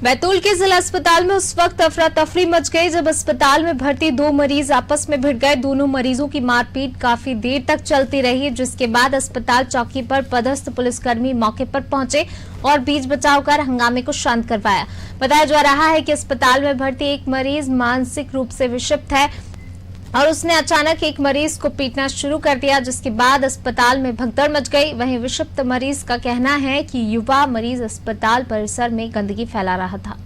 बैतूल के जिला अस्पताल में उस वक्त अफरा तफरी मच गई जब अस्पताल में भर्ती दो मरीज आपस में भिड़ गए। दोनों मरीजों की मारपीट काफी देर तक चलती रही, जिसके बाद अस्पताल चौकी पर पदस्थ पुलिसकर्मी मौके पर पहुंचे और बीच बचाव कर हंगामे को शांत करवाया। बताया जा रहा है कि अस्पताल में भर्ती एक मरीज मानसिक रूप से विक्षिप्त है और उसने अचानक एक मरीज को पीटना शुरू कर दिया, जिसके बाद अस्पताल में भगदड़ मच गई। वहीं विक्षिप्त मरीज का कहना है कि युवा मरीज अस्पताल परिसर में गंदगी फैला रहा था।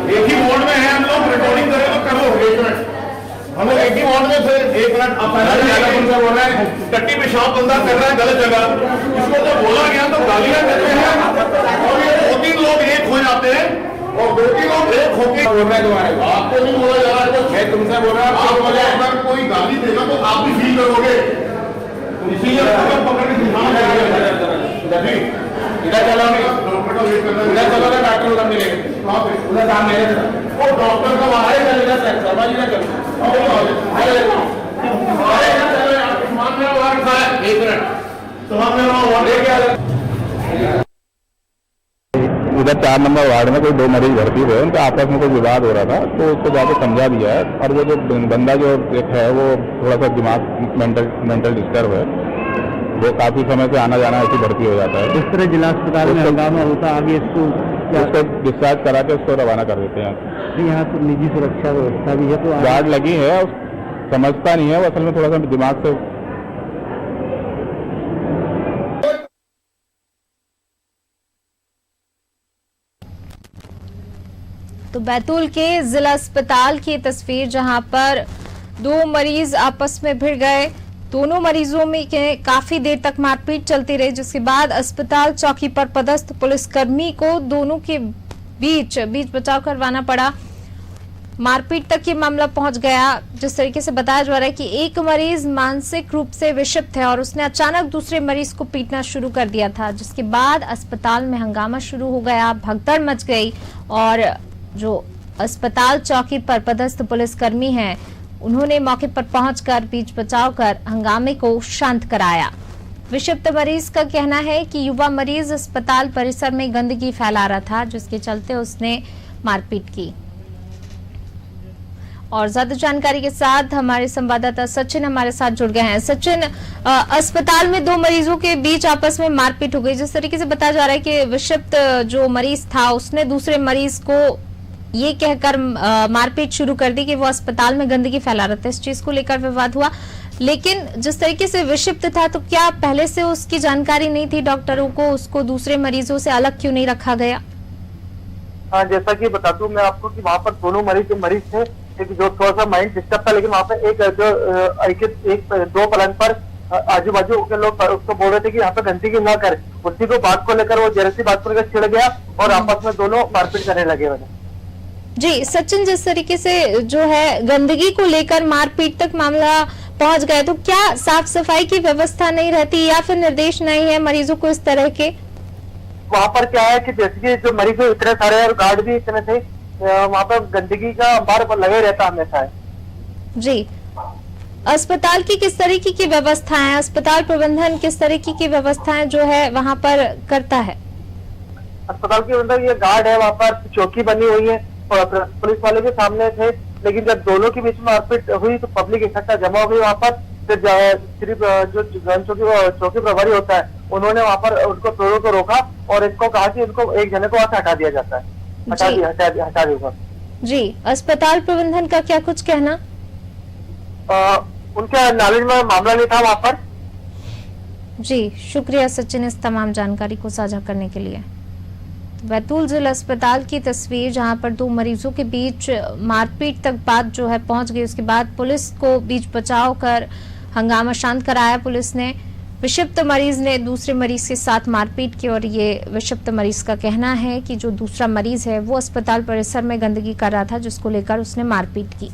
एक ही वार्ड में है, हम लोग रिकॉर्डिंग करें तो करो। हम लोग एक ही वार्ड में थे। एक मिनट, आप पहले बोल रहे हैं टट्टी पेशाब बंदा कर रहा है गलत जगह, इसको तो बोला गया तो गालियां देते हैं और ये दो तीन लोग एक हो जाते हैं और दो तीन लोग एक होके बोल रहे हैं तुम्हारे। आपको नहीं बोला जा रहा है, मैं तुमसे बोल रहा हूँ। अगर कोई गाली देगा तो आप भी फील करोगे, इसीलिए पकड़ के इधर चलो, इधर चलो ना, डॉक्टर उधर मिलेंगे, उधर सामने वो डॉक्टर का वहां है, इधर शर्मा जी का उधर 4 नंबर वार्ड में कोई 2 मरीज भर्ती हुए, उनका आपस में कोई विवाद हो रहा था, तो उसको जाकर समझा दिया है। और वो जो बंदा जो एक है वो थोड़ा सा दिमाग मेंटल डिस्टर्ब है, वो काफी समय से आना जाना ऐसी भर्ती हो जाता है। इस तरह जिला अस्पताल में हंगामा होता, आगे इसको डिस्चार्ज करा के उसको रवाना कर देते हैं। यहाँ तो निजी सुरक्षा व्यवस्था भी है, तो गार्ड लगी है, समझता नहीं है वो, असल में थोड़ा सा दिमाग से। तो बैतूल के जिला अस्पताल की तस्वीर, जहां पर 2 मरीज आपस में भिड़ गए। दोनों मरीजों में काफी देर तक मारपीट चलती रही, जिसके बाद अस्पताल चौकी पर पदस्थ पुलिसकर्मी को दोनों के बीच बचाव करवाना पड़ा। मारपीट तक ये मामला पहुंच गया। जिस तरीके से बताया जा रहा है कि एक मरीज मानसिक रूप से विक्षिप्त है और उसने अचानक दूसरे मरीज को पीटना शुरू कर दिया था, जिसके बाद अस्पताल में हंगामा शुरू हो गया, भगदड़ मच गई और जो अस्पताल चौकी पर पदस्थ पुलिसकर्मी हैं, उन्होंने मौके पर पहुंचकर बीच बचाव कर हंगामे को शांत कराया। विक्षिप्त मरीज का कहना है कि युवा मरीज अस्पताल परिसर में गंदगी फैला रहा था, जिसके चलते उसने मारपीट की। और ज्यादा जानकारी के साथ हमारे संवाददाता सचिन हमारे साथ जुड़ गए हैं। सचिन, अस्पताल में 2 मरीजों के बीच आपस में मारपीट हो गई। जिस तरीके से बताया जा रहा है कि विक्षिप्त जो मरीज था उसने दूसरे मरीज को ये कहकर मारपीट शुरू कर दी कि वो अस्पताल में गंदगी फैला रहा था। इस चीज को लेकर विवाद हुआ, लेकिन जिस तरीके से विक्षिप्त था, तो क्या पहले से उसकी जानकारी नहीं थी डॉक्टरों को, उसको दूसरे मरीजों से अलग क्यों नहीं रखा गया? हाँ, जैसा कि बता दूं मैं आपको कि वहाँ पर दोनों मरीज थे, एक जो थोड़ा सा माइंड डिस्टर्ब था, लेकिन वहाँ पे एक 2 पलंग पर आजू बाजू के लोग उसको बोल रहे थे कि यहाँ पे गंदगी ना करे। उसी को बात को लेकर वो जैसी बात को लेकर चिढ़ गया और आपस में दोनों मारपीट करने लगे। जी सचिन, जिस तरीके से जो है गंदगी को लेकर मारपीट तक मामला पहुंच गया, तो क्या साफ सफाई की व्यवस्था नहीं रहती या फिर निर्देश नहीं है मरीजों को इस तरह के? वहाँ पर क्या है कि जैसे कि जो मरीज इतने सारे और गार्ड भी इतने थे, वहाँ पर गंदगी का अंबार पर लगे रहता हमेशा है। जी, अस्पताल की किस तरीके की व्यवस्थाएं, अस्पताल प्रबंधन किस तरीके की व्यवस्थाएं जो है वहाँ पर करता है? अस्पताल के अंदर ये गार्ड है, वहाँ पर चौकी बनी हुई है और पुलिस वाले भी सामने थे, लेकिन जब दोनों के बीच में मारपीट हुई तो पब्लिक इकट्ठा जमा हो गई वहाँ पर। फिर सिर्फ जो चौकी प्रभारी होता है, उन्होंने वहाँ पर उनको दोनों को रोका और इनको कहा कि इनको एक जने को वहाँ से हटा दिया जाता है, हटा दिया। जी, अस्पताल प्रबंधन का क्या कुछ कहना? उनके नॉलेज में मामला नहीं था वहाँ पर। जी, शुक्रिया सचिन इस तमाम जानकारी को साझा करने के लिए। बैतूल जिला अस्पताल की तस्वीर, जहां पर 2 मरीजों के बीच मारपीट तक बात जो है पहुंच गई। उसके बाद पुलिस को बीच बचाव कर हंगामा शांत कराया पुलिस ने। विक्षिप्त मरीज ने दूसरे मरीज के साथ मारपीट की और ये विक्षिप्त मरीज का कहना है कि जो दूसरा मरीज है वो अस्पताल परिसर में गंदगी कर रहा था, जिसको लेकर उसने मारपीट की।